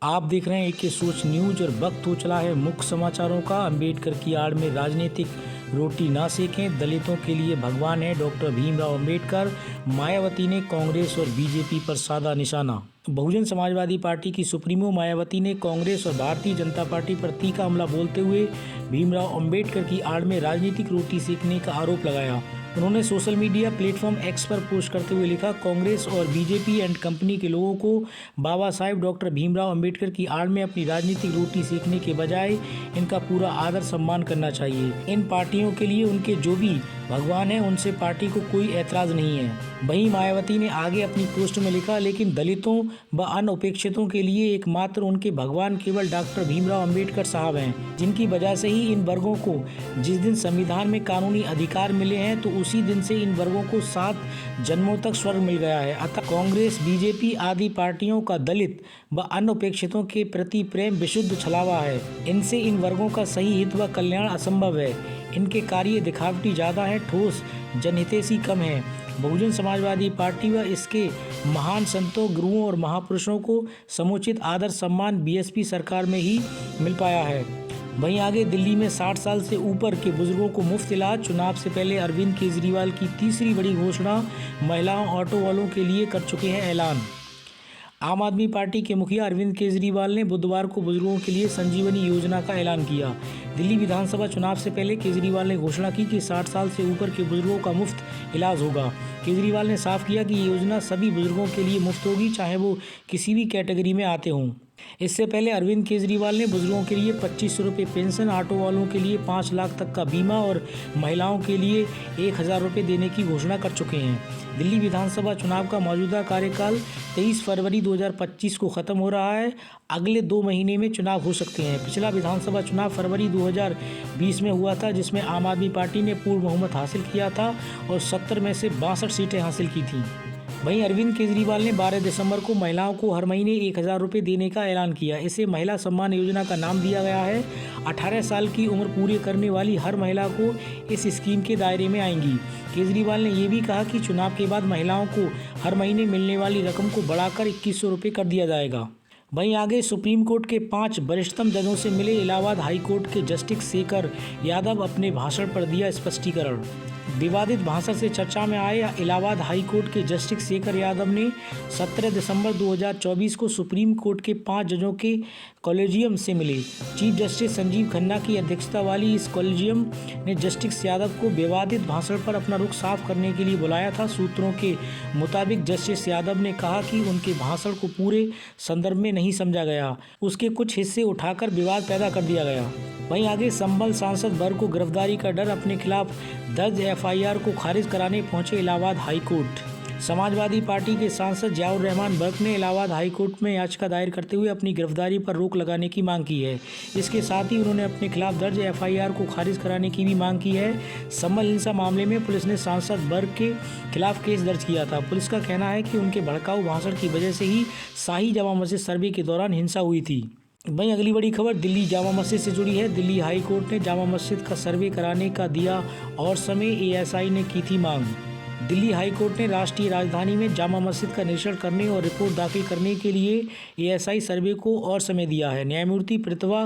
आप देख रहे हैं एक सोच न्यूज और वक्त हो चला है मुख्य समाचारों का। अंबेडकर की आड़ में राजनीतिक रोटी ना सेकें, दलितों के लिए भगवान है डॉक्टर भीमराव अंबेडकर। मायावती ने कांग्रेस और बीजेपी पर साधा निशाना। बहुजन समाजवादी पार्टी की सुप्रीमो मायावती ने कांग्रेस और भारतीय जनता पार्टी पर तीखा हमला बोलते हुए भीमराव अंबेडकर की आड़ में राजनीतिक रोटी सेकने का आरोप लगाया। उन्होंने सोशल मीडिया प्लेटफॉर्म एक्स पर पोस्ट करते हुए लिखा, कांग्रेस और बीजेपी एंड कंपनी के लोगों को बाबा साहेब डॉक्टर भीमराव अंबेडकर की आड़ में अपनी राजनीतिक रोटी सेकने के बजाय इनका पूरा आदर सम्मान करना चाहिए। इन पार्टियों के लिए उनके जो भी भगवान है उनसे पार्टी को कोई ऐतराज नहीं है। वहीं मायावती ने आगे अपनी पोस्ट में लिखा, लेकिन दलितों व अन्य उपेक्षितों के लिए एकमात्र उनके भगवान केवल डॉक्टर भीमराव अंबेडकर साहब हैं, जिनकी वजह से ही इन वर्गों को जिस दिन संविधान में कानूनी अधिकार मिले हैं तो उसी दिन से इन वर्गों को 7 जन्मों तक स्वर्ग मिल गया है। अतः कांग्रेस, बीजेपी आदि पार्टियों का दलित व अन्य उपेक्षितों के प्रति प्रेम विशुद्ध छलावा है। इनसे इन वर्गों का सही हित व कल्याण असंभव है। इनके कार्य दिखावटी ज़्यादा है, ठोस जनहितैषी कम है। बहुजन समाजवादी पार्टी व इसके महान संतों, गुरुओं और महापुरुषों को समुचित आदर सम्मान बीएसपी सरकार में ही मिल पाया है। वहीं आगे दिल्ली में 60 साल से ऊपर के बुजुर्गों को मुफ्त इलाज। चुनाव से पहले अरविंद केजरीवाल की तीसरी बड़ी घोषणा, महिलाओं ऑटो वालों के लिए कर चुके हैं ऐलान। आम आदमी पार्टी के मुखिया अरविंद केजरीवाल ने बुधवार को बुजुर्गों के लिए संजीवनी योजना का ऐलान किया। दिल्ली विधानसभा चुनाव से पहले केजरीवाल ने घोषणा की कि 60 साल से ऊपर के बुजुर्गों का मुफ्त इलाज होगा। केजरीवाल ने साफ किया कि ये योजना सभी बुजुर्गों के लिए मुफ्त होगी, चाहे वो किसी भी कैटेगरी में आते हों। इससे पहले अरविंद केजरीवाल ने बुजुर्गों के लिए 2500 रुपये पेंशन, ऑटो वालों के लिए 5 लाख तक का बीमा और महिलाओं के लिए 1000 रुपये देने की घोषणा कर चुके हैं। दिल्ली विधानसभा चुनाव का मौजूदा कार्यकाल 23 फरवरी 2025 को ख़त्म हो रहा है। अगले 2 महीने में चुनाव हो सकते हैं। पिछला विधानसभा चुनाव फरवरी 2020 में हुआ था, जिसमें आम आदमी पार्टी ने पूर्ण बहुमत हासिल किया था और 70 में से 62 सीटें हासिल की थीं। वहीं अरविंद केजरीवाल ने 12 दिसंबर को महिलाओं को हर महीने 1000 रुपये देने का ऐलान किया। इसे महिला सम्मान योजना का नाम दिया गया है। 18 साल की उम्र पूरी करने वाली हर महिला को इस स्कीम के दायरे में आएंगी। केजरीवाल ने ये भी कहा कि चुनाव के बाद महिलाओं को हर महीने मिलने वाली रकम को बढ़ाकर 2100 रुपये कर दिया जाएगा। वहीं आगे सुप्रीम कोर्ट के 5 वरिष्ठतम जजों से मिले इलाहाबाद हाई कोर्ट के जस्टिस शेखर यादव, अपने भाषण पर दिया स्पष्टीकरण। विवादित भाषण से चर्चा में आए इलाहाबाद हाई कोर्ट के जस्टिस शेखर यादव ने 17 दिसंबर 2024 को सुप्रीम कोर्ट के 5 जजों के कॉलेजियम से मिले। चीफ जस्टिस संजीव खन्ना की अध्यक्षता वाली इस कॉलेजियम ने जस्टिस यादव को विवादित भाषण पर अपना रुख साफ करने के लिए बुलाया था। सूत्रों के मुताबिक जस्टिस यादव ने कहा कि उनके भाषण को पूरे संदर्भ में नहीं समझा गया, उसके कुछ हिस्से उठाकर विवाद पैदा कर दिया गया। वहीं आगे संभल सांसद वर्ग को गिरफ्तारी का डर, अपने खिलाफ दर्ज एफआईआर को खारिज कराने पहुंचे Allahabad high court. Samajwadi party के सांसद जियाउर रहमान बर्क ने इलाहाबाद हाई कोर्ट में याचिका दायर करते हुए अपनी गिरफ्तारी पर रोक लगाने की मांग की है। इसके साथ ही उन्होंने अपने खिलाफ दर्ज एफआईआर को खारिज कराने की भी मांग की है। संभल हिंसा मामले में पुलिस ने सांसद बर्क के खिलाफ केस दर्ज किया था। पुलिस का कहना है कि उनके भड़काऊ भाषण की वजह से ही शाही जामा मस्जिद सर्वे के दौरान हिंसा हुई थी। वहीं अगली बड़ी खबर दिल्ली जामा मस्जिद से जुड़ी है। दिल्ली हाई कोर्ट ने जामा मस्जिद का सर्वे कराने का दिया और समय, एएसआई ने की थी मांग। दिल्ली हाई कोर्ट ने राष्ट्रीय राजधानी में जामा मस्जिद का निरीक्षण करने और रिपोर्ट दाखिल करने के लिए एएसआई सर्वे को और समय दिया है। न्यायमूर्ति पृथ्वा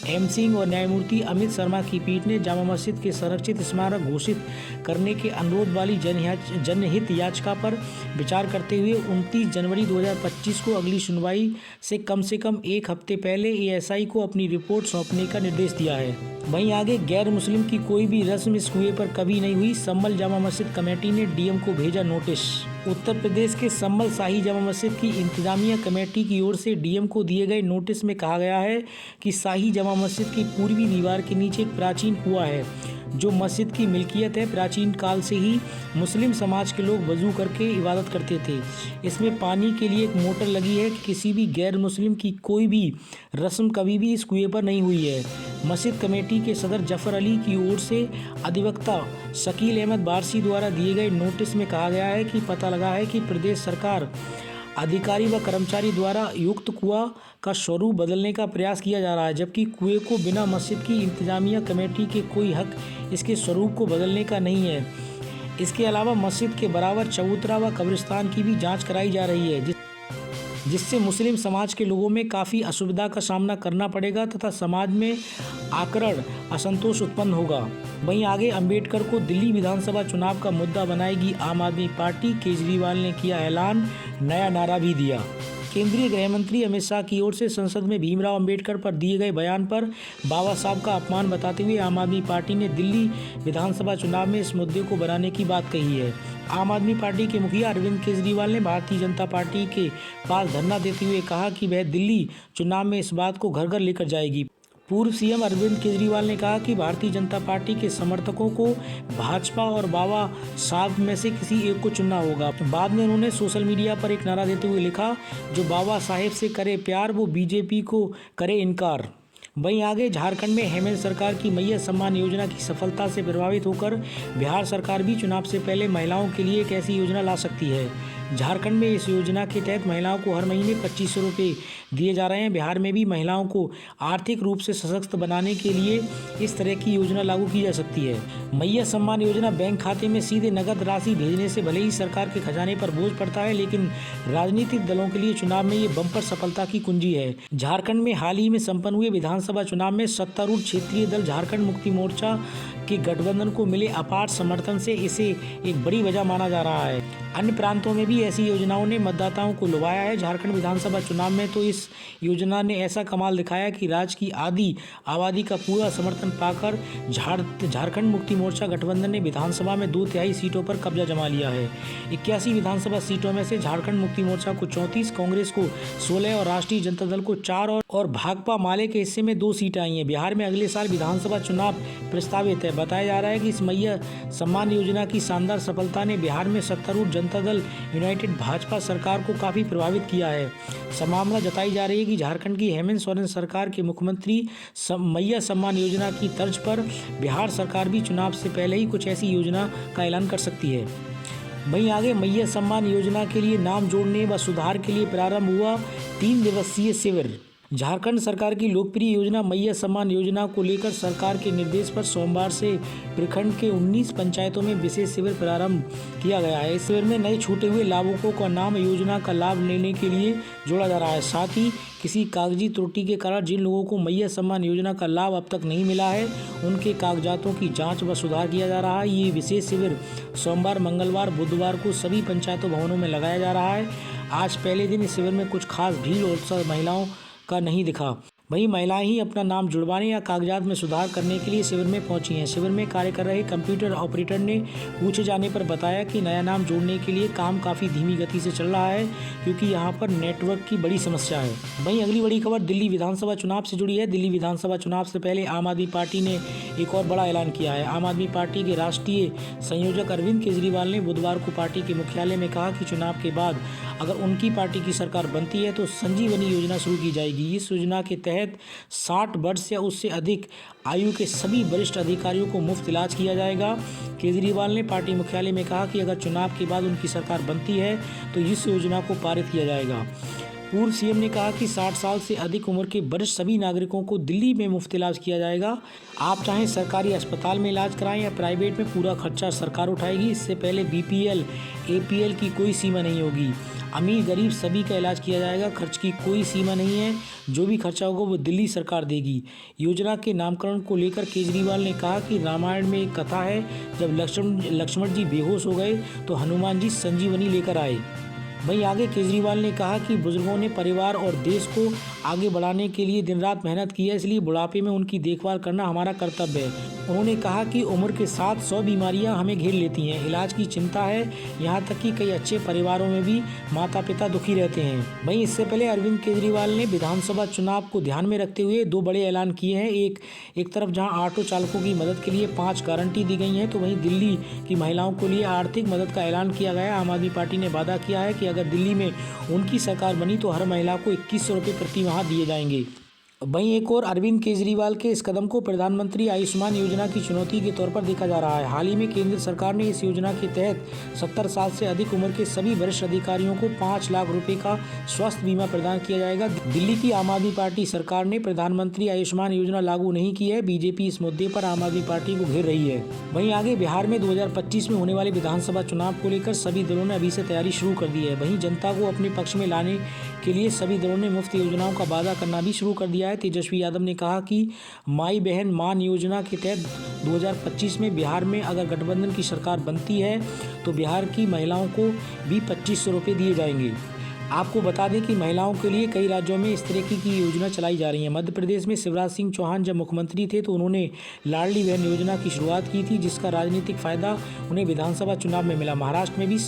एम सिंह और न्यायमूर्ति अमित शर्मा की पीठ ने जामा मस्जिद के संरक्षित स्मारक घोषित करने के अनुरोध वाली जनहित याचिका पर विचार करते हुए 29 जनवरी 2025 को अगली सुनवाई से कम 1 हफ्ते पहले एएसआई को अपनी रिपोर्ट सौंपने का निर्देश दिया है। वहीं आगे गैर मुस्लिम की कोई भी रस्म इस कुएं पर कभी नहीं हुई। संभल जामा मस्जिद कमेटी ने डीएम को भेजा नोटिस। उत्तर प्रदेश के संभल शाही जामा मस्जिद की इंतजामिया कमेटी की ओर से डीएम को दिए गए नोटिस में कहा गया है कि शाही जामा मस्जिद की पूर्वी दीवार के नीचे एक प्राचीन कुआं है जो मस्जिद की मिल्कियत है। प्राचीन काल से ही मुस्लिम समाज के लोग वजू करके इबादत करते थे। इसमें पानी के लिए एक मोटर लगी है। किसी भी गैर मुस्लिम की कोई भी रस्म कभी भी इस कुएं पर नहीं हुई है। मस्जिद कमेटी के सदर जफर अली की ओर से अधिवक्ता शकील अहमद बारसी द्वारा दिए गए नोटिस में कहा गया है कि पता लगा है कि प्रदेश सरकार अधिकारी व कर्मचारी द्वारा युक्त कुआं का स्वरूप बदलने का प्रयास किया जा रहा है, जबकि कुएं को बिना मस्जिद की इंतजामिया कमेटी के कोई हक इसके स्वरूप को बदलने का नहीं है। इसके अलावा मस्जिद के बराबर चबूतरा व कब्रिस्तान की भी जांच कराई जा रही है। जिससे मुस्लिम समाज के लोगों में काफ़ी असुविधा का सामना करना पड़ेगा तथा समाज में आक्रण असंतोष उत्पन्न होगा। वहीं आगे अंबेडकर को दिल्ली विधानसभा चुनाव का मुद्दा बनाएगी आम आदमी पार्टी, केजरीवाल ने किया ऐलान, नया नारा भी दिया। केंद्रीय गृह मंत्री अमित शाह की ओर से संसद में भीमराव अंबेडकर पर दिए गए बयान पर बाबा साहब का अपमान बताते हुए आम आदमी पार्टी ने दिल्ली विधानसभा चुनाव में इस मुद्दे को बनाने की बात कही है। आम आदमी पार्टी के मुखिया अरविंद केजरीवाल ने भारतीय जनता पार्टी के पास धरना देते हुए कहा कि वह दिल्ली चुनाव में इस बात को घर घर लेकर जाएगी। पूर्व सीएम अरविंद केजरीवाल ने कहा कि भारतीय जनता पार्टी के समर्थकों को भाजपा और बाबा साहब में से किसी एक को चुनना होगा। बाद में उन्होंने सोशल मीडिया पर एक नारा देते हुए लिखा, जो बाबा साहेब से करे प्यार वो बीजेपी को करे इनकार। वहीं आगे झारखंड में हेमंत सरकार की मैया सम्मान योजना की सफलता से प्रभावित होकर बिहार सरकार भी चुनाव से पहले महिलाओं के लिए एक ऐसी योजना ला सकती है। झारखंड में इस योजना के तहत महिलाओं को हर महीने 2500 रुपये दिए जा रहे हैं। बिहार में भी महिलाओं को आर्थिक रूप से सशक्त बनाने के लिए इस तरह की योजना लागू की जा सकती है। मैया सम्मान योजना बैंक खाते में सीधे नकद राशि भेजने से भले ही सरकार के खजाने पर बोझ पड़ता है, लेकिन राजनीतिक दलों के लिए चुनाव में ये बम्पर सफलता की कुंजी है। झारखंड में हाल ही में संपन्न हुए विधानसभा चुनाव में सत्तारूढ़ क्षेत्रीय दल झारखंड मुक्ति मोर्चा के गठबंधन को मिले अपार समर्थन से इसे एक बड़ी वजह माना जा रहा है। अन्य प्रांतों में भी ऐसी योजनाओं ने मतदाताओं को लुभाया है। झारखंड विधानसभा चुनाव में तो इस योजना ने ऐसा कमाल दिखाया कि राज्य की आधी आबादी का पूरा समर्थन पाकर झारखंड मुक्ति मोर्चा गठबंधन ने विधानसभा में 2/3 सीटों पर कब्जा जमा लिया है। 81 विधानसभा सीटों में से झारखंड मुक्ति मोर्चा को 34, कांग्रेस को 16 और राष्ट्रीय जनता दल को 4 और भाकपा माले के हिस्से में 2 सीटें आई हैं। बिहार में अगले साल विधानसभा चुनाव प्रस्तावित है। बताया जा रहा है कि इस मैया सम्मान योजना की शानदार सफलता ने बिहार में सत्तारूढ़ जनता दल यूनाइटेड भाजपा सरकार को काफ़ी प्रभावित किया है। संभावना जताई जा रही है कि झारखंड की हेमंत सोरेन सरकार के मुख्यमंत्री मैया सम्मान योजना की तर्ज पर बिहार सरकार भी चुनाव से पहले ही कुछ ऐसी योजना का ऐलान कर सकती है। वहीं आगे मैया सम्मान योजना के लिए नाम जोड़ने व सुधार के लिए प्रारंभ हुआ 3 दिवसीय शिविर। झारखंड सरकार की लोकप्रिय योजना मैया सम्मान योजना को लेकर सरकार के निर्देश पर सोमवार से प्रखंड के 19 पंचायतों में विशेष शिविर प्रारंभ किया गया है। इस शिविर में नए छूटे हुए लाभुकों का नाम योजना का लाभ लेने के लिए जोड़ा जा रहा है। साथ ही किसी कागजी त्रुटि के कारण जिन लोगों को मैया सम्मान योजना का लाभ अब तक नहीं मिला है, उनके कागजातों की जाँच व सुधार किया जा रहा है। ये विशेष शिविर सोमवार, मंगलवार, बुधवार को सभी पंचायतों भवनों में लगाया जा रहा है। आज पहले दिन इस शिविर में कुछ खास भीड़ और उत्साह महिलाओं का नहीं दिखा। वहीं महिलाएं ही अपना नाम जुड़वाने या कागजात में सुधार करने के लिए शिविर में पहुंची हैं। शिविर में कार्य कर रहे कंप्यूटर ऑपरेटर ने पूछे जाने पर बताया कि नया नाम जोड़ने के लिए काम काफ़ी धीमी गति से चल रहा है, क्योंकि यहां पर नेटवर्क की बड़ी समस्या है। वहीं अगली बड़ी खबर दिल्ली विधानसभा चुनाव से जुड़ी है। दिल्ली विधानसभा चुनाव से पहले आम आदमी पार्टी ने एक और बड़ा ऐलान किया है। आम आदमी पार्टी के राष्ट्रीय संयोजक अरविंद केजरीवाल ने बुधवार को पार्टी के मुख्यालय में कहा कि चुनाव के बाद अगर उनकी पार्टी की सरकार बनती है तो संजीवनी योजना शुरू की जाएगी। इस योजना के तहत 60 वर्ष या उससे अधिक आयु के सभी वरिष्ठ अधिकारियों को मुफ्त इलाज किया जाएगा। केजरीवाल ने पार्टी मुख्यालय में कहा कि अगर चुनाव के बाद उनकी सरकार बनती है तो इस योजना को पारित किया जाएगा। पूर्व सीएम ने कहा कि 60 साल से अधिक उम्र के वरिष्ठ सभी नागरिकों को दिल्ली में मुफ्त इलाज किया जाएगा। आप चाहें सरकारी अस्पताल में इलाज कराएं या प्राइवेट में, पूरा खर्चा सरकार उठाएगी। इससे पहले बीपीएल, एपीएल की कोई सीमा नहीं होगी। अमीर गरीब सभी का इलाज किया जाएगा। खर्च की कोई सीमा नहीं है, जो भी खर्चा होगा वो दिल्ली सरकार देगी। योजना के नामकरण को लेकर केजरीवाल ने कहा कि रामायण में एक कथा है, जब लक्ष्मण जी बेहोश हो गए तो हनुमान जी संजीवनी लेकर आए। वहीं आगे केजरीवाल ने कहा कि बुजुर्गों ने परिवार और देश को आगे बढ़ाने के लिए दिन रात मेहनत की है, इसलिए बुढ़ापे में उनकी देखभाल करना हमारा कर्तव्य है। उन्होंने कहा कि उम्र के साथ 100 बीमारियां हमें घेर लेती हैं, इलाज की चिंता है, यहाँ तक कि कई अच्छे परिवारों में भी माता पिता दुखी रहते हैं। वहीं इससे पहले अरविंद केजरीवाल ने विधानसभा चुनाव को ध्यान में रखते हुए 2 बड़े ऐलान किए हैं। एक तरफ जहाँ ऑटो चालकों की मदद के लिए 5 गारंटी दी गई हैं, तो वहीं दिल्ली की महिलाओं के लिए आर्थिक मदद का ऐलान किया गया है। आम आदमी पार्टी ने वादा किया है कि अगर दिल्ली में उनकी सरकार बनी तो हर महिला को 2100 रुपये प्रति माह दिए जाएंगे। वहीं एक और अरविंद केजरीवाल के इस कदम को प्रधानमंत्री आयुष्मान योजना की चुनौती के तौर पर देखा जा रहा है। हाल ही में केंद्र सरकार ने इस योजना के तहत 70 साल से अधिक उम्र के सभी वरिष्ठ अधिकारियों को 5 लाख रुपए का स्वास्थ्य बीमा प्रदान किया जाएगा। दिल्ली की आम आदमी पार्टी सरकार ने प्रधानमंत्री आयुष्मान योजना लागू नहीं की है। बीजेपी इस मुद्दे पर आम आदमी पार्टी को घेर रही है। वहीं आगे बिहार में 2025 में होने वाले विधानसभा चुनाव को लेकर सभी दलों ने अभी से तैयारी शुरू कर दी है। वहीं जनता को अपने पक्ष में लाने के लिए सभी दलों ने मुफ्त योजनाओं का वादा करना भी शुरू कर दिया है। तेजस्वी यादव ने कहा कि माई बहन मान योजना के तहत 2025 में बिहार में अगर गठबंधन की सरकार बनती है तो बिहार की महिलाओं को भी 2500 रुपये दिए जाएंगे। आपको बता दें कि महिलाओं के लिए कई राज्यों में इस तरीके की योजना चलाई जा रही है। मध्य प्रदेश में शिवराज सिंह चौहान जब मुख्यमंत्री थे तो उन्होंने लाडली बहन योजना की शुरुआत की थी, जिसका राजनीतिक फायदा उन्हें विधानसभा चुनाव में मिला। महाराष्ट्र में भी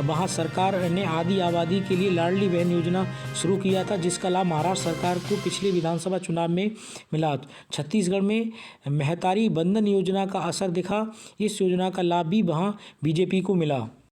वहां सरकार ने आधी आबादी के लिए लाडली बहन योजना शुरू किया था, जिसका लाभ महाराष्ट्र सरकार को पिछले विधानसभा चुनाव में मिला। छत्तीसगढ़ में महतारी बंधन योजना का असर दिखा। इस योजना का लाभ भी वहाँ बीजेपी को मिला।